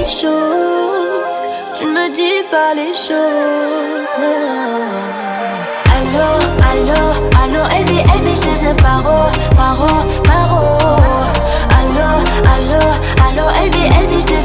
choses. Tu ne me dis pas les choses. Allô, allô, allô, LB, je te aime paro, paro, paro. Allô, allô, allô, LB, je te